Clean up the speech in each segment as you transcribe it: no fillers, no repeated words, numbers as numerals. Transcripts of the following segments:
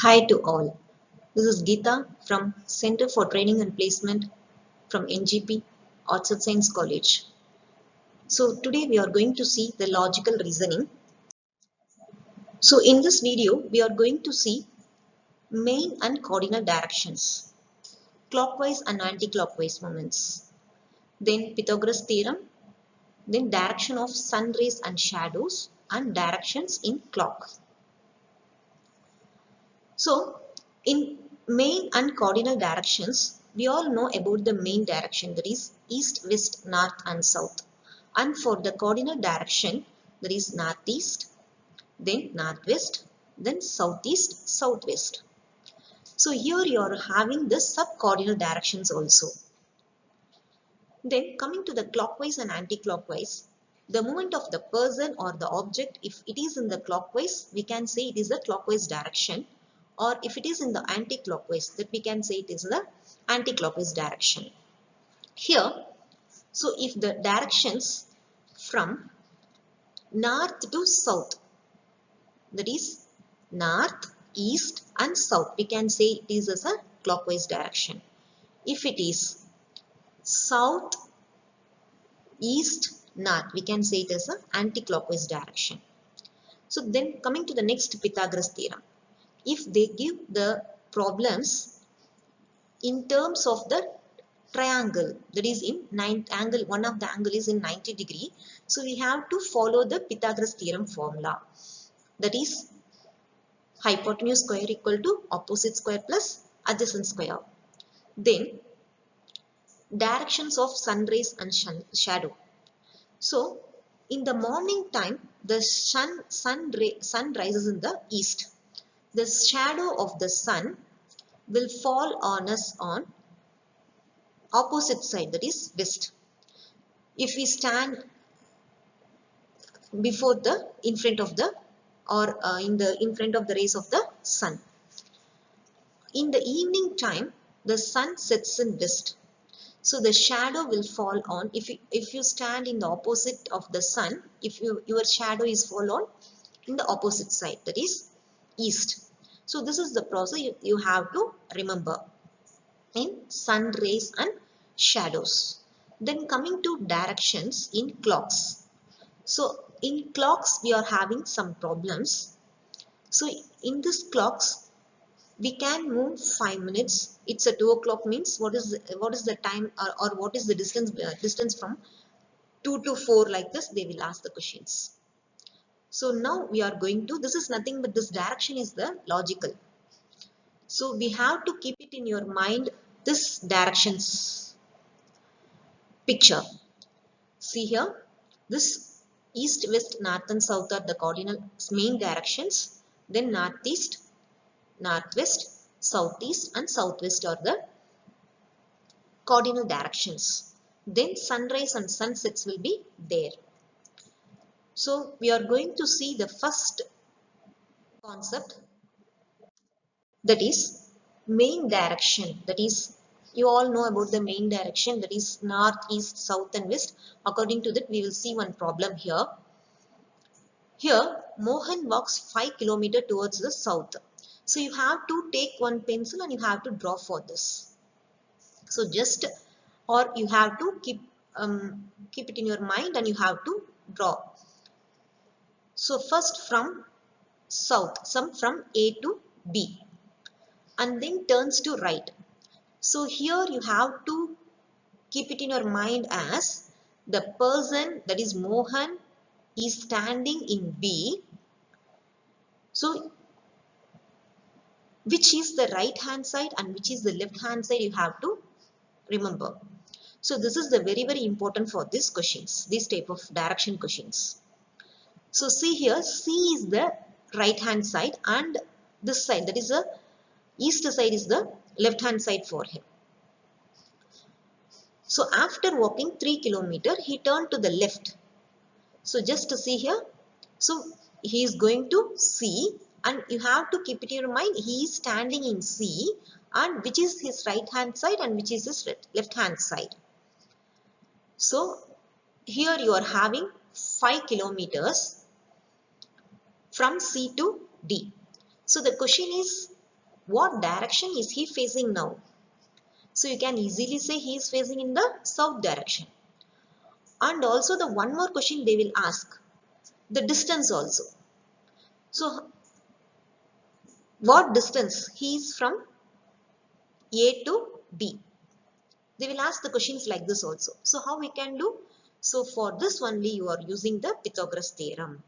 Hi to all. This is Geeta from Center for Training and Placement from NGP, Arts and Science College. So today we are going to see the logical reasoning. So in this video we are going to see main and cardinal directions, clockwise and anti-clockwise movements, then Pythagoras theorem, then direction of sun rays and shadows and directions in clock. So in main and cardinal directions, we all know about the main direction, that is east, west, north and south. And for the cardinal direction, that is northeast, then northwest, then southeast, southwest. So here you are having the sub-cardinal directions also. Then coming to the clockwise and anti-clockwise, the movement of the person or the object, if it is in the clockwise, we can say it is the clockwise direction, or if it is in the anti-clockwise, that we can say it is the anti-clockwise direction. Here, so if the directions from north to south, that is north, east and south, we can say it is as a clockwise direction. If it is south, east, north, we can say it as an anti-clockwise direction. So then coming to the next Pythagoras theorem, if they give the problems in terms of the triangle, that is in angle, one of the angle is in 90 degree, so we have to follow the Pythagoras theorem formula, that is hypotenuse square equal to opposite square plus adjacent square. Then directions of sun rays and shadow. So in the morning time, the sun rises in the east. The shadow of the sun will fall on us on opposite side, that is west. If we stand before the in front of the or in front of the rays of the sun. In the evening time, the sun sets in west. So the shadow will fall on, if you stand in the opposite of the sun, your shadow is fall on in the opposite side, that is east. So this is the process you have to remember in sun rays and shadows. Then coming to directions in clocks. So in clocks we are having some problems. So in this clocks we can move 5 minutes. It's a 2 o'clock means what is the time, or what is the distance from 2 to 4, like this they will ask the questions. So now we are going to, this is nothing but this direction is the logical. So we have to keep it in your mind, this directions picture. See here, this east, west, north and south are the cardinal main directions. Then northeast, northwest, southeast and southwest are the cardinal directions. Then sunrise and sunsets will be there. So we are going to see the first concept, that is main direction. That is, you all know about the main direction, that is north, east, south and west. According to that we will see one problem here. Here Mohan walks 5 kilometers towards the south. So you have to take one pencil and you have to draw for this. So just, or you have to keep it in your mind and you have to draw. So first from south, some from A to B and then turns to right. So here you have to keep it in your mind as the person, that is Mohan, is standing in B. So which is the right hand side and which is the left hand side, you have to remember. So this is the very important for these questions, this type of direction questions. So see here, C is the right hand side and this side, that is the east side, is the left hand side for him. So after walking 3 kilometers, he turned to the left. So just to see here, so he is going to C and you have to keep it in your mind, he is standing in C and which is his right hand side and which is his left hand side. So here you are having 5 kilometers from C to D. So the question is, what direction is he facing now? So you can easily say he is facing in the south direction. And also the one more question they will ask, the distance also. So what distance he is from A to B? They will ask the questions like this also. So how we can do? So for this only you are using the Pythagoras theorem.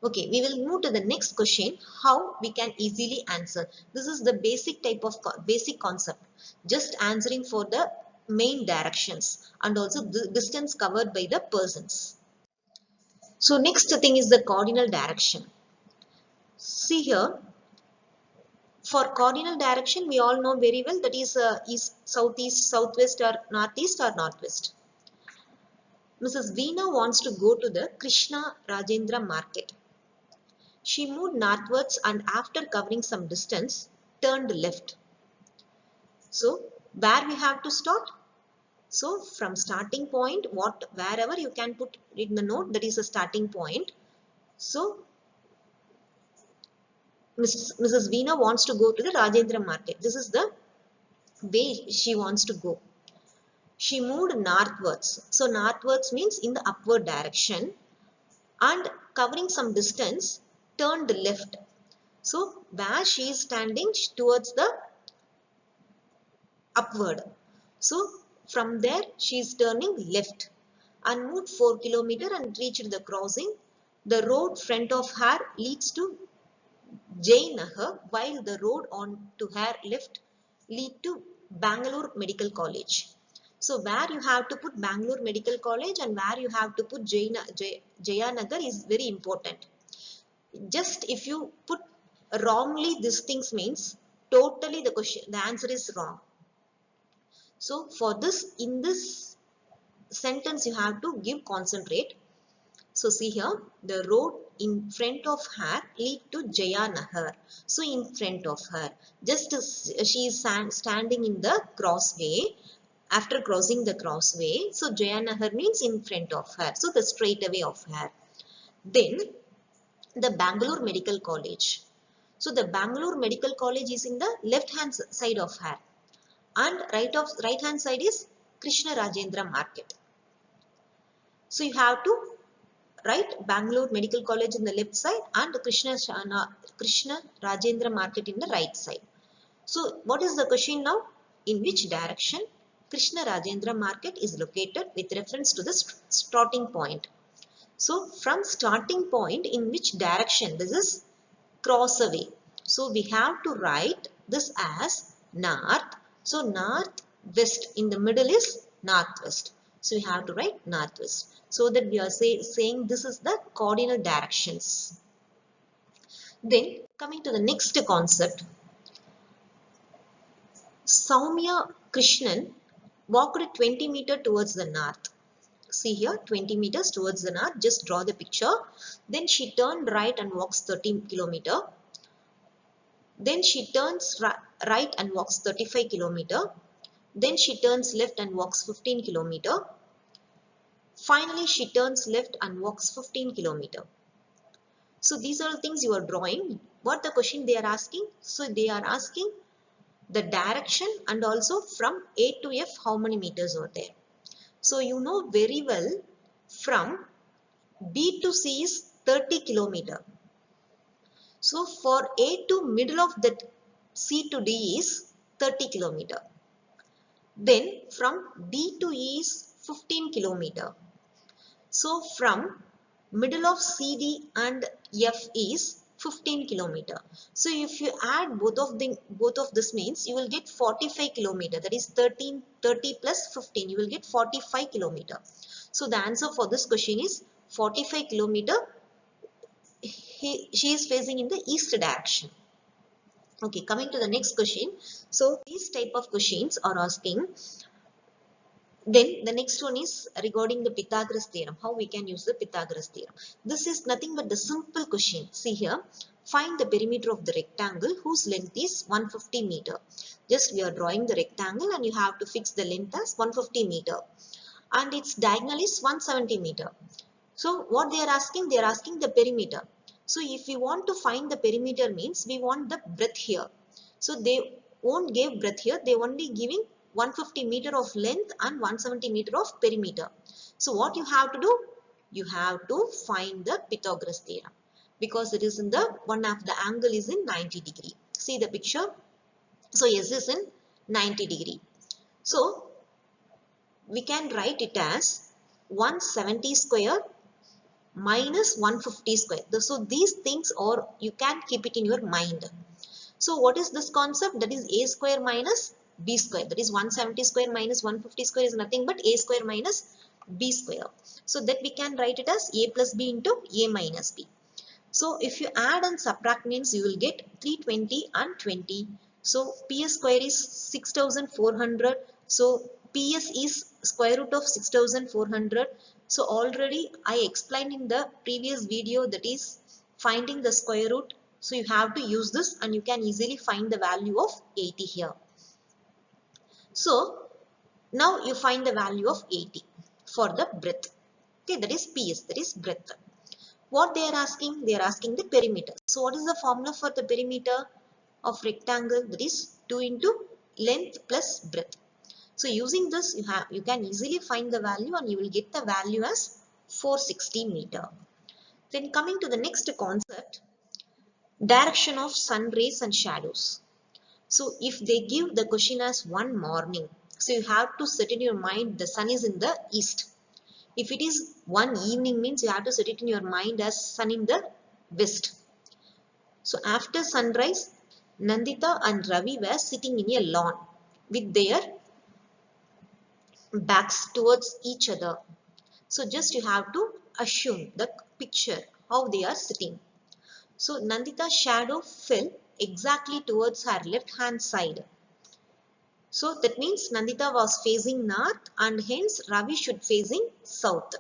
Okay, we will move to the next question, how we can easily answer. This is the basic type of basic concept, just answering for the main directions and also the distance covered by the persons. So next thing is the cardinal direction. See here, for cardinal direction we all know very well that is east, southeast, southwest or northwest. Mrs. Veena wants to go to the Krishna Rajendra market. She moved northwards and after covering some distance, turned left. So, where we have to start? So, from starting point, wherever you can put in the note, that is a starting point. So, Mrs. Veena wants to go to the Rajendra market. This is the way she wants to go. She moved northwards. So, northwards means in the upward direction and covering some distance, turned left. So, where she is standing towards the upward. So, from there she is turning left and moved 4 km and reached the crossing. The road front of her leads to Jainagar while the road on to her left lead to Bangalore Medical College. So, where you have to put Bangalore Medical College and where you have to put Jayanagar is very important. Just if you put wrongly these things means totally the answer is wrong. So for this, in this sentence you have to give concentrate. So see here, the road in front of her lead to Jayanagar. So in front of her, just as she is standing in the crossway, after crossing the crossway, so Jayanagar means in front of her. So the straightaway of her. Then the Bangalore Medical College. So the Bangalore Medical College is in the left hand side of her. And right hand side is Krishna Rajendra market. So you have to write Bangalore Medical College in the left side and Krishna Rajendra market in the right side. So what is the question now? In which direction Krishna Rajendra market is located with reference to the starting point? So from starting point, in which direction? This is cross away. So we have to write this as north. So northwest, in the middle is northwest. So we have to write northwest. So that we are saying this is the cardinal directions. Then coming to the next concept. Soumya Krishnan walked 20 meters towards the north. See here, 20 meters towards the north. Just draw the picture. Then she turned right and walks 30 kilometers. Then she turns right and walks 35 km. Then she turns left and walks 15 km. Finally, she turns left and walks 15 km. So these are the things you are drawing. What the question they are asking? So they are asking the direction and also from A to F how many meters are there. So you know very well from B to C is 30 km. So for A to middle of that C to D is 30 km. Then from D to E is 15 km. So from middle of CD and F is 15 km. So if you add both of this means you will get 45 km. That is 30 plus 15. You will get 45 km. So the answer for this question is 45 km. She is facing in the east direction. Okay, coming to the next question. So these type of questions are asking. Then the next one is regarding the Pythagoras theorem. How we can use the Pythagoras theorem. This is nothing but the simple question. See here. Find the perimeter of the rectangle whose length is 150 meter. Just we are drawing the rectangle and you have to fix the length as 150 meter. And its diagonal is 170 meter. So what they are asking? They are asking the perimeter. So if we want to find the perimeter means we want the breadth here. So they won't give breadth here, they only giving 150 meter of length and 170 meter of perimeter. So what you have to do? You have to find the Pythagoras theorem, because it is in the one of the angle is in 90 degree. See the picture. So S is in 90 degree. So we can write it as 170 square minus 150 square. So these things, or you can keep it in your mind. So what is this concept? That is a square minus b square. That is 170 square minus 150 square is nothing but a square minus b square. So that we can write it as a plus b into a minus b. So if you add and subtract means you will get 320 and 20. So ps square is 6400. So ps is square root of 6400. So already I explained in the previous video, that is finding the square root. So you have to use this and you can easily find the value of 80 here. So now you find the value of 80 for the breadth. Okay, that is ps, that is breadth. What they are asking? They are asking the perimeter. So what is the formula for the perimeter of rectangle? That is 2 into length plus breadth. So using this, you can easily find the value and you will get the value as 460 meter. Then coming to the next concept, direction of sun rays and shadows. So if they give the question as one morning, so you have to set in your mind the sun is in the east. If it is one evening means you have to set it in your mind as sun in the west. So after sunrise, Nandita and Ravi were sitting in a lawn with their backs towards each other. So just you have to assume the picture how they are sitting. So Nandita's shadow fell exactly towards her left hand side. So that means Nandita was facing north and hence Ravi should facing south.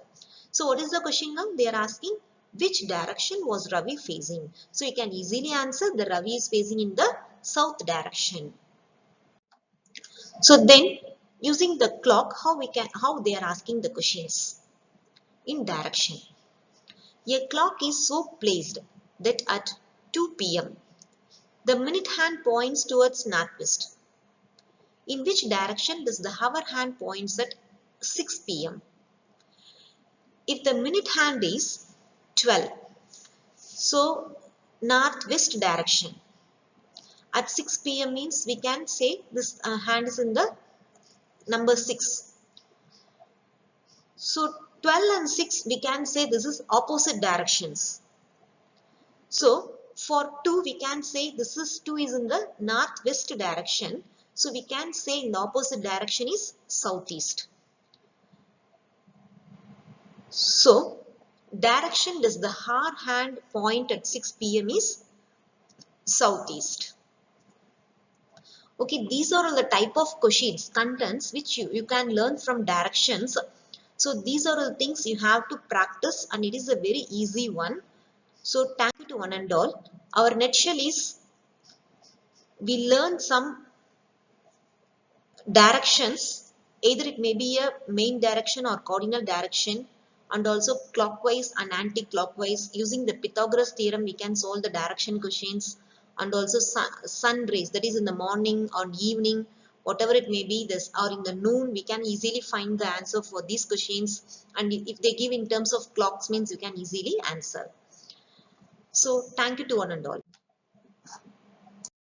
So what is the question now? They are asking which direction was Ravi facing. So you can easily answer the Ravi is facing in the south direction. So then using the clock, how they are asking the questions in direction. A clock is so placed that at 2 p.m. the minute hand points towards northwest. In which direction does the hour hand points at 6 p.m.? If the minute hand is 12, so northwest direction. At 6 p.m. means we can say this hand is in the number 6. So 12 and 6 we can say this is opposite directions. So for 2 we can say this is 2 is in the northwest direction. So we can say in the opposite direction is southeast. So direction does the hour hand point at 6 p.m. is southeast. Okay, these are all the type of questions, contents which you can learn from directions. So these are all things you have to practice and it is a very easy one. So thank you to one and all. Our nutshell is we learn some directions, either it may be a main direction or cardinal direction, and also clockwise and anti-clockwise. Using the Pythagoras theorem we can solve the direction questions, and also sun rays, that is in the morning or evening, whatever it may be, this or in the noon, we can easily find the answer for these questions, and if they give in terms of clocks means you can easily answer. So thank you to one and all.